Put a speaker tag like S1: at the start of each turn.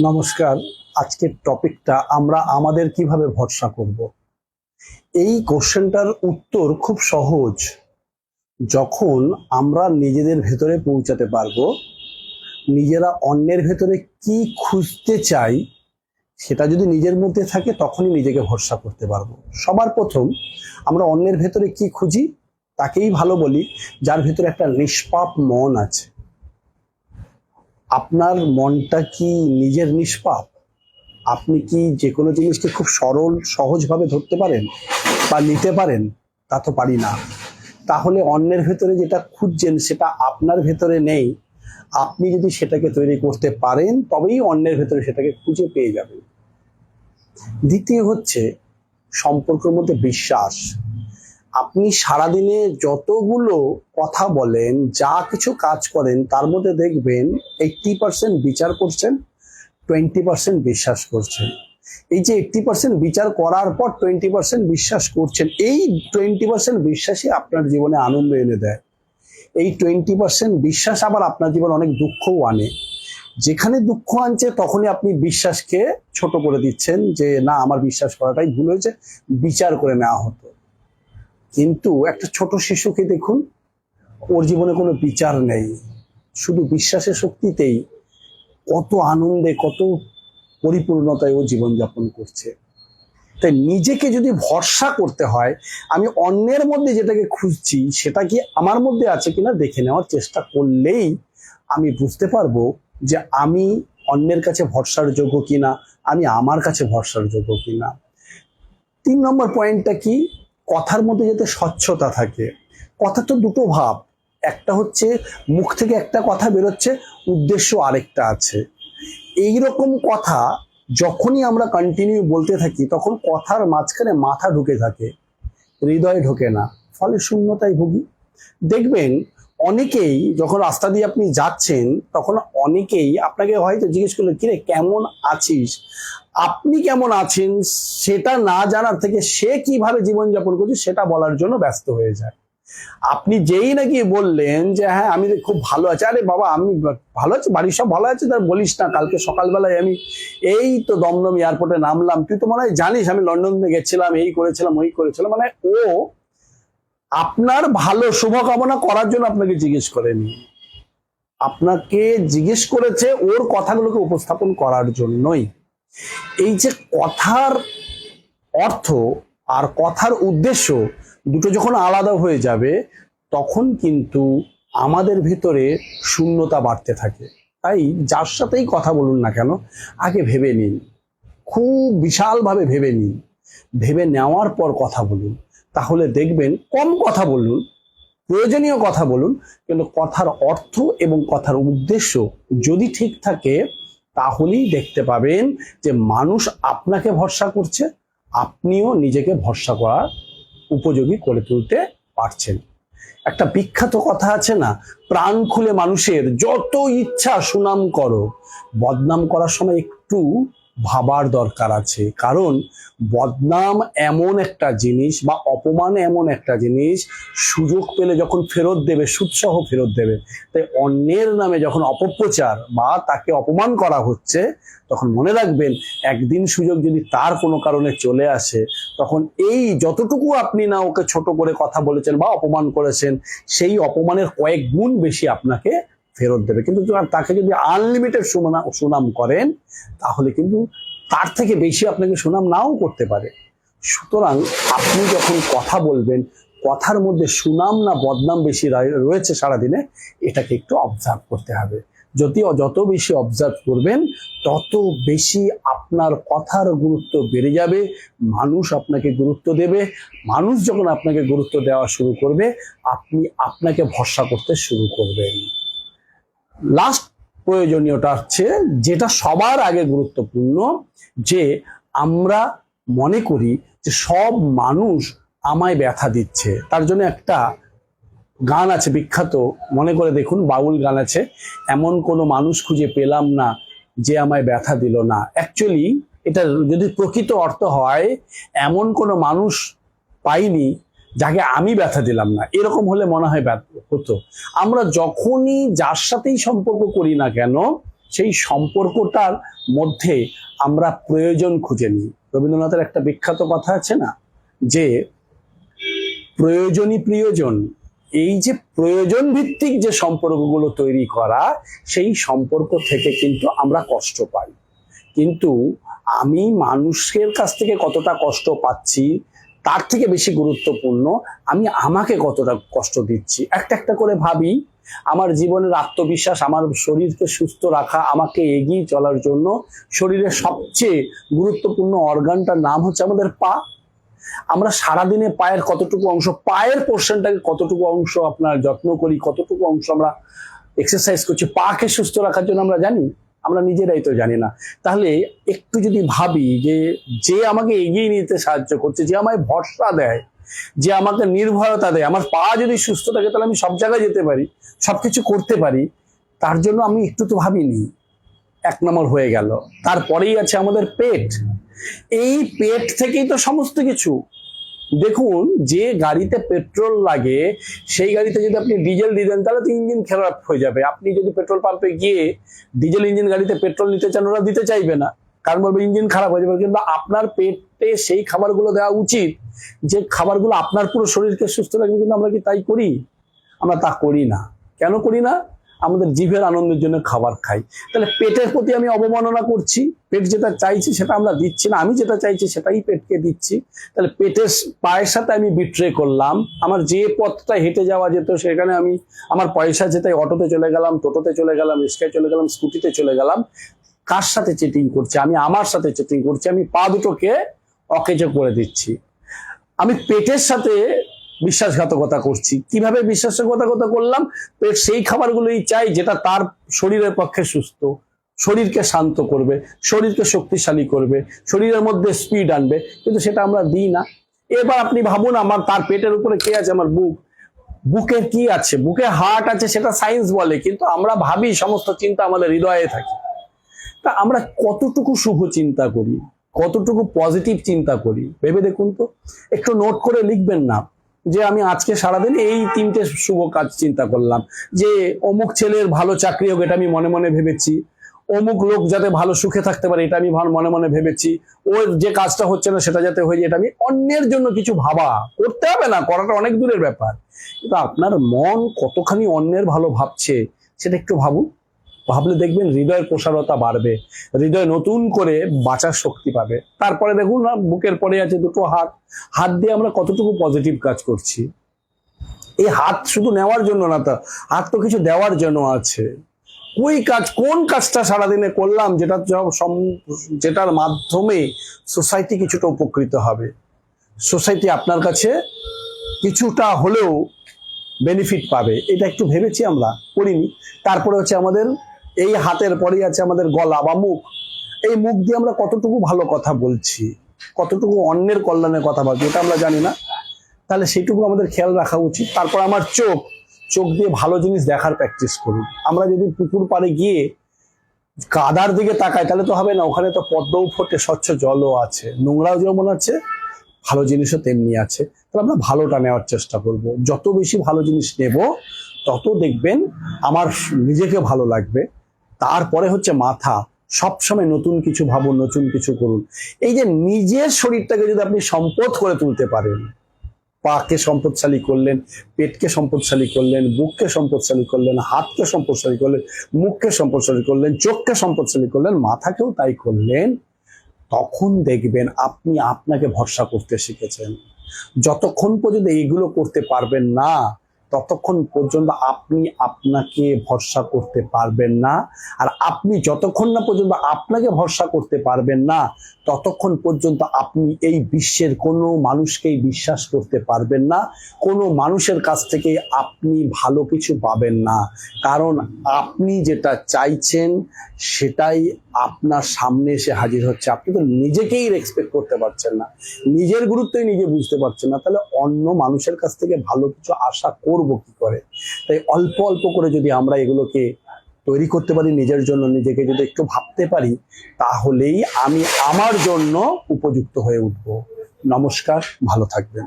S1: নমস্কার। আজকের টপিকটা আমরা আমাদের কিভাবে ভরসা করব। এই কোশ্চেনটার উত্তর খুব সহজ। যখন আমরা নিজেদের ভেতরে পৌঁছাতে পারবো, নিজেরা অন্যের ভেতরে কি খুঁজতে চাই সেটা যদি নিজের মধ্যে থাকে, তখনই নিজেকে ভরসা করতে পারবো। সবার প্রথম আমরা অন্যের ভেতরে কি খুঁজি তাকেই ভালো বলি, যার ভেতরে একটা নিষ্পাপ মন আছে। আপনার মনটা কি নিজের নিষ্পাপ? আপনি কি যে কোনো জিনিসকে খুব সরল সহজভাবে ধরতে পারেন বা নিতে পারেন? তা তো পারি না। তাহলে অন্যের ভেতরে যেটা খুঁজছেন সেটা আপনার ভেতরে নেই। আপনি যদি সেটাকে তৈরি করতে পারেন তবেই অন্যের ভেতরে সেটাকে খুঁজে পেয়ে যাবেন। দ্বিতীয় হচ্ছে সম্পর্কের মধ্যে বিশ্বাস। আপনি সারাদিনে যতগুলো কথা বলেন, যা কিছু কাজ করেন, তার মধ্যে দেখবেন 80% বিচার করছেন, 20% বিশ্বাস করছেন। এই যে 80% বিচার করার পর 20% বিশ্বাস করছেন, এই 20% বিশ্বাসই আপনার জীবনে আনন্দ এনে দেয়। এই 20% বিশ্বাস আবার আপনার জীবনে অনেক দুঃখও আনে। যেখানে দুঃখ আনছে তখনই আপনি বিশ্বাসকে ছোট করে দিচ্ছেন, যে না, আমার বিশ্বাস করাটাই ভুল হয়েছে, বিচার করে নেওয়া হতো। কিন্তু একটা ছোট শিশুকে দেখুন, ওর জীবনে কোনো বিচার নেই, শুধু বিশ্বাসের শক্তিতেই কত আনন্দে, কত পরিপূর্ণতায় ও জীবনযাপন করছে। তাই নিজেকে যদি ভরসা করতে হয়, আমি অন্যের মধ্যে যেটাকে খুঁজছি সেটা কি আমার মধ্যে আছে কিনা দেখে নেওয়ার চেষ্টা করলেই আমি বুঝতে পারবো যে আমি অন্যের কাছে ভরসার যোগ্য কিনা, আমি আমার কাছে ভরসার যোগ্য কিনা। 3 নম্বর পয়েন্টটা কি, কথার মধ্যে যাতে স্বচ্ছতা থাকে। কথা তো দুটো ভাব, একটা হচ্ছে মুখ থেকে একটা কথা বেরোচ্ছে, উদ্দেশ্য আরেকটা আছে। এইরকম কথা যখনই আমরা কন্টিনিউ বলতে থাকি, তখন কথার মাঝখানে মাথা ঢুকে থাকে, হৃদয়ে ঢোকে না, ফলে শূন্যতায় ভুগি। দেখবেন অনেকেই যখন রাস্তা দিয়ে আপনি যাচ্ছেন, তখন অনেকেই আপনাকে হয়তো জিজ্ঞেস করলে, কিরে কেমন আছিস। আপনি কেমন আছেন সেটা না জানার থেকে সে কিভাবে জীবনযাপন করছে সেটা বলার জন্য ব্যস্ত হয়ে যায়। আপনি যেই নাকি বললেন যে হ্যাঁ আমি খুব ভালো আছি, আরে বাবা আমি ভালো আছি, বাড়ির সব ভালো আছে, তার বলিস না, কালকে সকালবেলায় আমি এই তো দমদম এয়ারপোর্টে নামলাম, তুই তো মনে হয় জানিস আমি লন্ডনে গেছিলাম, এই করেছিলাম ওই করেছিলাম। মানে ও আপনার ভালো শুভকামনা করার জন্য আপনাকে জিজ্ঞেস করেনি, আপনাকে জিজ্ঞেস করেছে ওর কথাগুলোকে উপস্থাপন করার জন্যই। এই যে কথার অর্থ আর কথার উদ্দেশ্য দুটো যখন আলাদা হয়ে যাবে, তখন কিন্তু আমাদের ভিতরে শূন্যতা বাড়তে থাকে। তাই যার সাথেই কথা বলুন না কেন, আগে ভেবে নিন, খুব বিশালভাবে ভেবে নিন, ভেবে নেওয়ার পর কথা বলুন। তাহলে দেখবেন কম কথা বলুন, প্রয়োজনীয় কথা বলুন, কিন্তু কথার অর্থ এবং কথার উদ্দেশ্য যদি ঠিক থাকে, তাহলেই দেখতে পাবেন যে মানুষ আপনাকে ভরসা করছে, আপনিও নিজেকে ভরসা করার উপযোগী করে তুলতে পারছেন। একটা বিখ্যাত কথা আছে না, প্রাণ খুলে মানুষের যত ইচ্ছা সুনাম করো, বদনাম করার সময় একটু ভাবার দরকার আছে। কারণ বদনাম এমন একটা জিনিস বা অপমান এমন একটা জিনিস, সুযোগ পেলে যখন ফেরত দেবে, সুদসহ ফেরত দেবে। তাই অন্যের নামে যখন অপপ্রচার বা তাকে অপমান করা হচ্ছে, তখন মনে রাখবেন একদিন সুযোগ যদি তার কোনো কারণে চলে আসে, তখন এই যতটুকু আপনি না ওকে ছোট করে কথা বলেছেন বা অপমান করেছেন, সেই অপমানের কয়েক গুণ বেশি আপনাকে ফেরত দেবে। কিন্তু তাকে যদি আনলিমিটেড সুনাম করেন, তাহলে কিন্তু তার থেকে বেশি আপনাকে সুনাম নাও করতে পারে। সুতরাং আপনি যখন কথা বলবেন, কথার মধ্যে সুনাম না বদনাম বেশি রয়েছে সারাদিনে, এটাকে একটু অবজার্ভ করতে হবে। যত বেশি অবজার্ভ করবেন, তত বেশি আপনার কথার গুরুত্ব বেড়ে যাবে, মানুষ আপনাকে গুরুত্ব দেবে। মানুষ যখন আপনাকে গুরুত্ব দেওয়া শুরু করবে, আপনি আপনাকে ভরসা করতে শুরু করবেন। লাস্ট প্রয়োজনীয়টা হচ্ছে, যেটা সবার আগে গুরুত্বপূর্ণ, যে আমরা মনে করি যে সব মানুষ আমায় ব্যথা দিচ্ছে। তার জন্য একটা গান আছে বিখ্যাত, মনে করে দেখুন, বাউল গান আছে, এমন কোনো মানুষ খুঁজে পেলাম না যে আমায় ব্যথা দিল না। অ্যাকচুয়ালি এটা যদি প্রকৃত অর্থ হয়, এমন কোনো মানুষ পাইনি যাকে আমি ব্যথা দিলাম না, এরকম হলে মনে হয় হতো। আমরা যখনই যার সাথেই সম্পর্ক করি না কেন, সেই সম্পর্কটার মধ্যে আমরা প্রয়োজন খুঁজে নিই। রবীন্দ্রনাথের একটা বিখ্যাত কথা আছে না, যে প্রয়োজনই প্রিয়জন। এই যে প্রয়োজন ভিত্তিক যে সম্পর্কগুলো তৈরি করা, সেই সম্পর্ক থেকে কিন্তু আমরা কষ্ট পাই। কিন্তু আমি মানুষের কাছ থেকে কতটা কষ্ট পাচ্ছি তার থেকে বেশি গুরুত্বপূর্ণ আমি আমাকে কতটা কষ্ট দিচ্ছি। একটা একটা করে ভাবি, আমার জীবনের আত্মবিশ্বাস, আমার শরীরকে সুস্থ রাখা, আমাকে এগিয়ে চলার জন্য শরীরের সবচেয়ে গুরুত্বপূর্ণ অর্গানটার নাম হচ্ছে আমাদের পা। আমরা সারাদিনে পায়ের কতটুকু অংশ, পায়ের পোর্শনটাকে কতটুকু অংশ আপনার যত্ন করি, কতটুকু অংশ আমরা এক্সারসাইজ করছি পাকে সুস্থ রাখার জন্য আমরা জানি? আমরা নিজেরাই তো জানি না। তাহলে একটু যদি ভাবি যে আমাকে এগিয়ে নিতে সাহায্য করছে, যে আমায় ভরসা দেয়, যে আমাকে নির্ভরতা দেয়, আমার পা যদি সুস্থ থাকে তাহলে আমি সব জায়গায় যেতে পারি, সবকিছু করতে পারি, তার জন্য আমি একটু তো ভাবিনি। 1 নম্বর হয়ে গেল। তারপরেই আছে আমাদের পেট। এই পেট থেকেই তো সমস্ত কিছু। দেখুন, যে গাড়িতে পেট্রোল লাগে সেই গাড়িতে যদি আপনি ডিজেল দিয়ে দেন তাহলে তো ইঞ্জিন খারাপ হয়ে যাবে। আপনি যদি পেট্রোল পাম্পে গিয়ে ডিজেল ইঞ্জিন গাড়িতে পেট্রোল নিতে চান, ওরা দিতে চাইবে না, কারণ বলবে ইঞ্জিন খারাপ হয়ে যাবে। কিন্তু আপনার পেটে সেই খাবারগুলো দেওয়া উচিত যে খাবারগুলো আপনার পুরো শরীরকে সুস্থ রাখবে। কিন্তু আমরা কি তাই করি? আমরা তা করি না। কেন করি না? আমাদের জিভের আনন্দের জন্য খাবার খাই। তাহলে পেটের প্রতি আমি অবমাননা করছি। পেট যেটা চাইছি সেটা আমরা দিচ্ছি না, আমি যেটা চাইছি সেটাই পেটকে দিচ্ছি। তাহলে পেটের পায়ের সাথে আমি বিট্রে করলাম। আমার যে পথটা হেঁটে যাওয়া যেত সেখানে আমি আমার পয়সা যেতে অটোতে চলে গেলাম, টোটোতে চলে গেলাম, রিক্সায় চলে গেলাম, স্কুটিতে চলে গেলাম। কার সাথে চিটিং করছি? আমি আমার সাথে চিটিং করছি। আমি পা দুটোকে অকেজো করে দিচ্ছি। আমি পেটের সাথে বিশ্বাসঘাতকতা করছি। কিভাবে বিশ্বাসঘাতকতা করলাম? পেট সেই খাবারগুলোই চাই যেটা তার শরীরের পক্ষে সুস্থ, শরীরকে শান্ত করবে, শরীরকে শক্তিশালী করবে, শরীরের মধ্যে স্পিড আনবে, কিন্তু সেটা আমরা দিই না। এবার আপনি ভাবুন, আমার তার পেটের উপরে কে আছে? আমার বুক। বুকের কি আছে? বুকে হার্ট আছে, সেটা সায়েন্স বলে, কিন্তু আমরা ভাবি সমস্ত চিন্তা আমাদের হৃদয়ে থাকে। তা আমরা কতটুকু শুভ চিন্তা করি, কতটুকু পজিটিভ চিন্তা করি ভেবে দেখুন তো। একটু নোট করে লিখবেন না যে আমি আজকে সারাদিন এই 3টে শুভ কাজ চিন্তা করলাম, যে অমুক ছেলের ভালো চাকরি হোক, এটা আমি মনে মনে ভেবেছি। অমুক লোক যাতে ভালো সুখে থাকতে পারে, এটা আমি মনে মনে ভেবেছি। ওর যে কাজটা হচ্ছে না সেটা যাতে হয়ে যায়, এটা আমি। অন্যের জন্য কিছু ভাবা, করতে হবে না, করাটা অনেক দূরের ব্যাপার, কিন্তু আপনার মন কতখানি অন্যের ভালো ভাবছে সেটা একটু ভাবুন। ভাবলে দেখবেন হৃদয়ের প্রসারতা বাড়বে, হৃদয় নতুন করে বাঁচার শক্তি পাবে। তারপরে দেখুন না, বুকের পরে আছে 2টো হাত। হাত দিয়ে আমরা কতটুকু পজিটিভ কাজ করছি। এই হাত শুধু নেওয়ার জন্য না, তো হাত তো কিছু দেওয়ার জন্য আছে। কোন কাজটা সারাদিনে করলাম যেটার মাধ্যমে সোসাইটি কিছুটা উপকৃত হবে, সোসাইটি আপনার কাছে কিছুটা হলেও বেনিফিট পাবে, এটা একটু ভেবেছি আমরা? করিনি। তারপরে হচ্ছে আমাদের এই হাতের পরেই আছে আমাদের গলা বা মুখ। এই মুখ দিয়ে আমরা কতটুকু ভালো কথা বলছি, কতটুকু অন্যের কল্যাণের কথা ভাবছি, এটা আমরা জানি না। তাহলে সেইটুকু আমাদের খেয়াল রাখা উচিত। তারপর আমার চোখ দিয়ে ভালো জিনিস দেখার প্র্যাকটিস করুন। আমরা যদি পুকুর পাড়ে গিয়ে কাদার দিকে তাকাই তাহলে তো হবে না, ওখানে তো পদ্মও ফোটে, স্বচ্ছ জলও আছে, নোংরাও যেমন আছে, ভালো জিনিসও তেমনি আছে। তাহলে আমরা ভালোটা নেওয়ার চেষ্টা করব। যত বেশি ভালো জিনিস নেব তত দেখবেন আমার নিজেকে ভালো লাগবে। তারপরে হচ্ছে মাথা, সবসময় নতুন কিছু ভাবুন, নতুন কিছু করুন। এই যে নিজের শরীরটাকে যদি আপনি সম্পদ করে তুলতে পারেন, পাকে সম্পদশালী করলেন, পেটকে সম্পদশালী করলেন, বুককে সম্পদশালী করলেন, হাতকে সম্পদশালী করলেন, মুখকে সম্পদশালী করলেন, চোখকে সম্পদশালী করলেন, মাথাকেও তাই করলেন, তখন দেখবেন আপনি আপনাকে ভরসা করতে শিখেছেন। যতক্ষণ পর্যন্ত এইগুলো করতে পারবেন না ততক্ষণ পর্যন্ত আপনি আপনাকে ভরসা করতে পারবেন না। আর আপনি যতক্ষণ না পর্যন্ত আপনাকে ভরসা করতে পারবেন না ততক্ষণ পর্যন্ত আপনি এই বিশ্বের কোনো মানুষকেই বিশ্বাস করতে পারবেন না। কোনো মানুষের কাছ থেকে আপনি ভালো কিছু পাবেন না, কারণ আপনি যেটা চাইছেন সেটাই আপনার সামনে এসে হাজির হচ্ছে। আপনি তো নিজেকেই রেসপেক্ট করতে পারছেন না, নিজের গুরুত্বই নিজে বুঝতে পারছেন না, তাহলে অন্য মানুষের কাছ থেকে ভালো কিছু আশা করব কি করে? তাই অল্প অল্প করে যদি আমরা এগুলোকে তৈরি করতে পারি, নিজের জন্য নিজেকে যদি একটু ভাবতে পারি, তাহলেই আমি আমার জন্য উপযুক্ত হয়ে উঠব। নমস্কার, ভালো থাকবেন।